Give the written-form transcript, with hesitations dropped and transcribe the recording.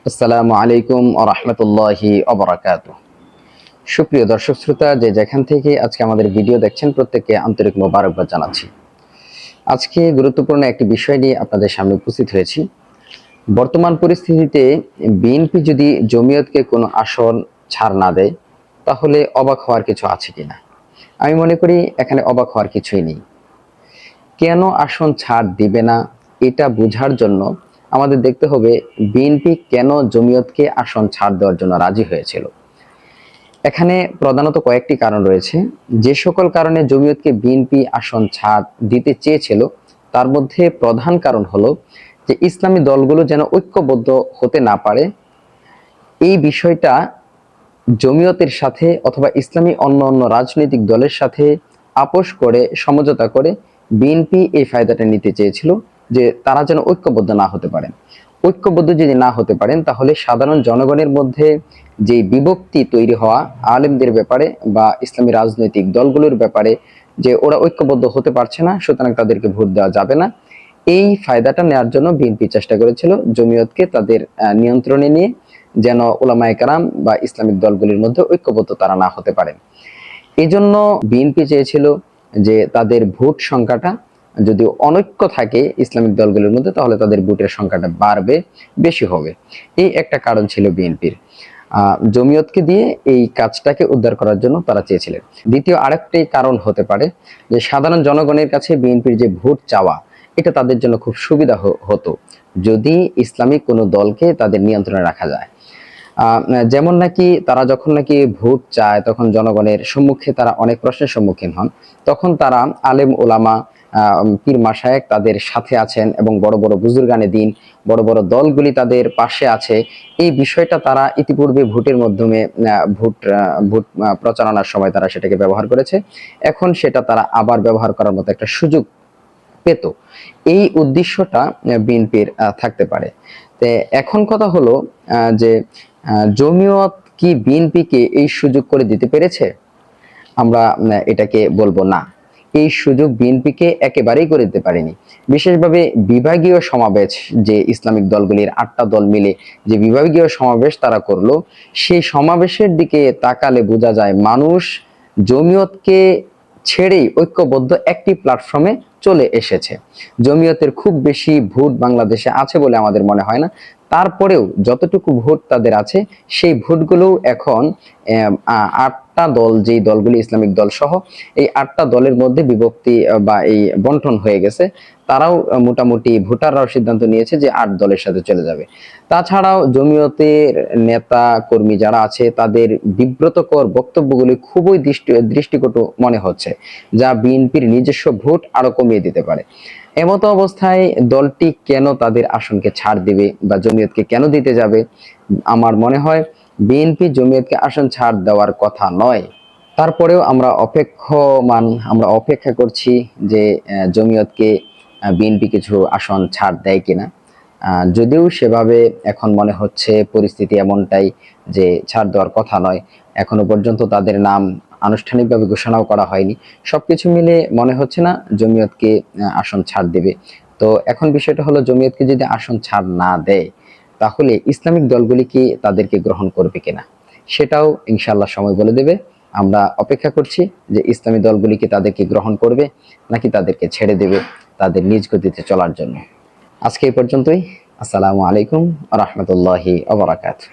আসসালামু আলাইকুম ওয়া রাহমাতুল্লাহি ওয়া বারাকাতুহু। সুপ্রিয় দর্শক শ্রোতা, যে যেখান থেকে আজকে আমাদের ভিডিও দেখছেন প্রত্যেককে আন্তরিক মোবারকবাদ জানাচ্ছি। আজকে গুরুত্বপূর্ণ একটি বিষয় নিয়ে আপনাদের সামনে উপস্থিত হয়েছি। বর্তমান পরিস্থিতিতে বিএনপি যদি জমিয়তকে কোনো আসন ছাড় না দেয়, তাহলে অবাক হওয়ার কিছু আছে কিনা? আমি মনে করি এখানে অবাক হওয়ার কিছুই নেই। কেন আসন ছাড় দিবে না, এটা বোঝার জন্য আমাদের দেখতে হবে বিএনপি কেন জমিয়তকে আসন ছাড় দেওয়ার জন্য রাজি হয়েছিল। এখানে প্রধানত কয়েকটি কারণ রয়েছে। যে সকল কারণে জমিয়তকে বিএনপি আসন ছাড় দিতে চেয়েছিল, তার মধ্যে প্রধান কারণ হলো যে ইসলামী দলগুলো যেন ঐক্যবদ্ধ হতে না পারে। এই বিষয়টা জমিয়তের সাথে অথবা ইসলামী অন্য রাজনৈতিক দলের সাথে আপোষ করে, সমঝোতা করে বিএনপি এই ফায়দাটা নিতে চেয়েছিল, যে তারা যেন ঐক্যবদ্ধ না হতে পারেন। ঐক্যবদ্ধ যদি না হতে পারেন, তাহলে সাধারণ জনগণের মধ্যে যে বিভক্তি তৈরি হওয়া আলেমদের ব্যাপারে বা ইসলামী রাজনৈতিক দলগুলোর ব্যাপারে, যে ওরা ঐক্যবদ্ধ হতে পারছে না, সুতরাং তাদেরকে ভোট দেওয়া যাবে না, এই ফায়দাটা নেওয়ার জন্য বিএনপি চেষ্টা করেছিল জমিয়তকে তাদের নিয়ন্ত্রণে নিয়ে, যেন উলামায়ে কেরাম বা ইসলামিক দলগুলির মধ্যে ঐক্যবদ্ধ তারা না হতে পারেন। এই জন্য বিএনপি চেয়েছিল যে তাদের ভোট সংখ্যাটা যদি অনৈক্য থাকে ইসলামিক দলগুলির মধ্যে, তাহলে তাদের ভোটের সংখ্যাটা বাড়বে, বেশি হবে। এই একটা কারণ ছিল বিএনপির। জমিয়তকে দিয়ে এই কাজটাকে উদ্ধার করার জন্য তারা চেয়েছিলেন। দ্বিতীয় আরেকটি কারণ হতে পারে যে সাধারণ জনগণের কাছে বিএনপির যে ভোট চাওয়া, এটা তাদের জন্য খুব সুবিধা হতো যদি ইসলামিক কোনো দলকে তাদের নিয়ন্ত্রণে রাখা যায়। যেমন নাকি তারা যখন নাকি ভোট চায়, তখন জনগণের সম্মুখে তারা অনেক প্রশ্নের সম্মুখীন হন। তখন তারা আলেম ওলামা, পীর মাশায়েখ তাদের সাথে আছেন এবং বড় বড় বুজুর্গানে দিন, বড় বড় দলগুলি তাদের পাশে আছে। এই বিষয়টা তারা ইতিপূর্বে ভোটের মাধ্যমে ভোট প্রচারণার সময় তারা সেটাকে ব্যবহার করেছে। এখন সেটা তারা আবার ব্যবহার করার মতো একটা সুযোগ পেত। এই উদ্দেশ্যটা বিএনপির থাকতে পারে। এখন কথা হলো যে জমিয়ত কি বিএনপিকে এই সুযোগ করে দিতে পেরেছে? আমরা এটাকে বলবো না। এই সুযোগ বিএনপিকে একেবারেই করে দিতে পারেনি। বিশেষভাবে বিভাগীয় সমাবেশ, যে ইসলামিক দলগুলির ৮টা দল মিলে যে বিভাগীয় সমাবেশ তারা করলো, সেই সমাবেশের দিকে তাকালে বোঝা যায় মানুষ জমিয়তকে ছেড়েই ঐক্যবদ্ধ একটি প্ল্যাটফর্মে চলে এসেছে। জমিয়তের খুব বেশি ভোট বাংলাদেশে আছে বলে আমাদের মনে হয় না। তারপরেও যতটুকু ভোট তাদের আছে, সেই ভোটগুলো এখন ৮টা দল, যেই দলগুলি ইসলামিক দল সহ এই ৮টা দলের মধ্যে বিভক্তি বা এই বন্টন হয়ে গেছে। তারাও মোটামুটি ভোটাররাও সিদ্ধান্ত নিয়েছে যে ৮ দলের সাথে চলে যাবে। তাছাড়াও জমিয়তের নেতা কর্মী যারা আছে, তাদের বিব্রতকর বক্তব্যগুলি খুবই দৃষ্টিকটু মনে হচ্ছে, যা বিএনপির নিজস্ব ভোট আরো কমিয়ে দিতে পারে। এমতো অবস্থায় দলটি কেন তাদের আসনকে ছাড় দিবে বা জমিয়তকে কেন দিতে যাবে? আমার মনে হয় বিএনপি জমিয়তকে আসন ছাড় দেওয়ার কথা নয়। তারপরেও আমরা অপেক্ষা করছি যে জমিয়তকে বিএনপি কিছু আসন ছাড় দেয় কিনা। যদিও সেভাবে এখন মনে হচ্ছে পরিস্থিতি এমনটাই যে ছাড় দেওয়ার কথা নয়। এখনো পর্যন্ত তাদের নাম আনুষ্ঠানিকভাবে ঘোষণাও করা হয়নি। সবকিছু মিলে মনে হচ্ছে না জমিয়তকে আসন ছাড় দেবে। তো এখন বিষয়টা হলো, জমিয়তকে যদি আসন ছাড় না দেয়, তাহলে ইসলামিক দলগুলি কি তাদেরকে গ্রহণ করবে কিনা, সেটাও ইনশাআল্লাহ সময় বলে দেবে। আমরা অপেক্ষা করছি যে ইসলামী দলগুলি কি তাদেরকে গ্রহণ করবে নাকি তাদেরকে ছেড়ে দেবে তাদের নিজ গতিতে চলার জন্য। আজকে এই পর্যন্তই। আসসালামু আলাইকুম ওয়া রাহমাতুল্লাহি ওয়া বারাকাতুহু।